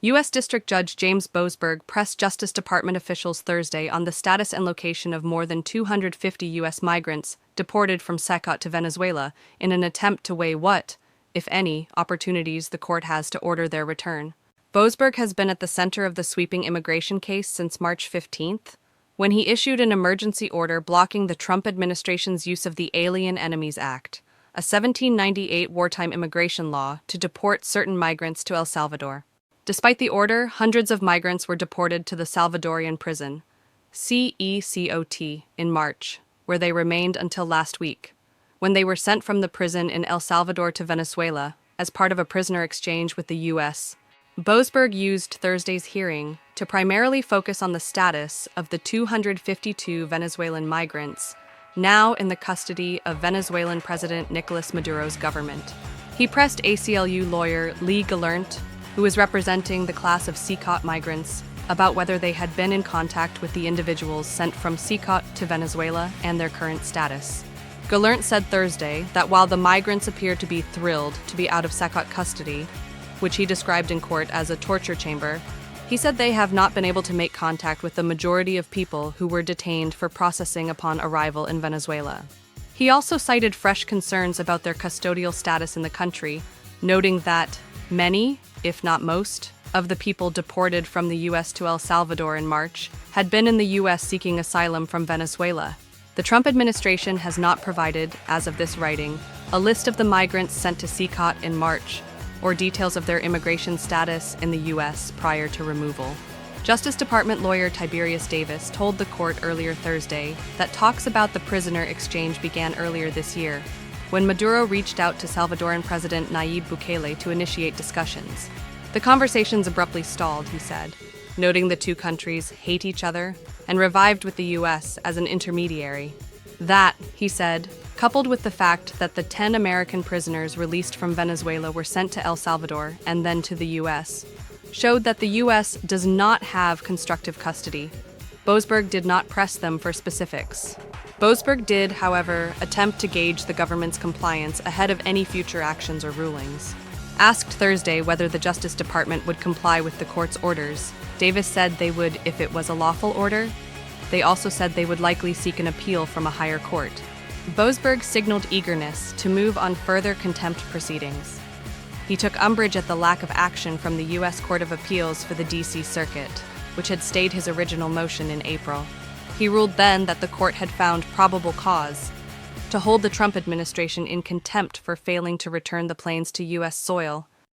U.S. District Judge James Boasberg pressed Justice Department officials Thursday on the status and location of more than 250 U.S. migrants deported from CECOT to Venezuela in an attempt to weigh what, if any, opportunities the court has to order their return. Boasberg has been at the center of the sweeping immigration case since March 15th, when he issued an emergency order blocking the Trump administration's use of the Alien Enemies Act, a 1798 wartime immigration law to deport certain migrants to El Salvador. Despite the order, hundreds of migrants were deported to the Salvadorian prison, CECOT, in March, where they remained until last week, when they were sent from the prison in El Salvador to Venezuela as part of a prisoner exchange with the U.S. Boasberg used Thursday's hearing to primarily focus on the status of the 252 Venezuelan migrants now in the custody of Venezuelan President Nicolas Maduro's government. He pressed ACLU lawyer Lee Gallant, who is representing the class of CECOT migrants, about whether they had been in contact with the individuals sent from CECOT to Venezuela and their current status. Gallant said Thursday that while the migrants appear to be thrilled to be out of CECOT custody, which he described in court as a torture chamber, he said they have not been able to make contact with the majority of people who were detained for processing upon arrival in Venezuela. He also cited fresh concerns about their custodial status in the country, noting that many, if not most, of the people deported from the U.S. to El Salvador in March had been in the U.S. seeking asylum from Venezuela. The Trump administration has not provided, as of this writing, a list of the migrants sent to CECOT in March or details of their immigration status in the U.S. prior to removal. Justice Department lawyer Tiberius Davis told the court earlier Thursday that talks about the prisoner exchange began earlier this year, when Maduro reached out to Salvadoran President Nayib Bukele to initiate discussions. The conversations abruptly stalled, he said, noting the two countries hate each other and revived with the U.S. as an intermediary. That, he said, coupled with the fact that the 10 American prisoners released from Venezuela were sent to El Salvador and then to the U.S., showed that the U.S. does not have constructive custody. Boasberg did not press them for specifics. Boasberg did, however, attempt to gauge the government's compliance ahead of any future actions or rulings. Asked Thursday whether the Justice Department would comply with the court's orders, Davis said they would if it was a lawful order. They also said they would likely seek an appeal from a higher court. Boasberg signaled eagerness to move on further contempt proceedings. He took umbrage at the lack of action from the U.S. Court of Appeals for the D.C. Circuit, which had stayed his original motion in April. He ruled then that the court had found probable cause to hold the Trump administration in contempt for failing to return the planes to U.S. soil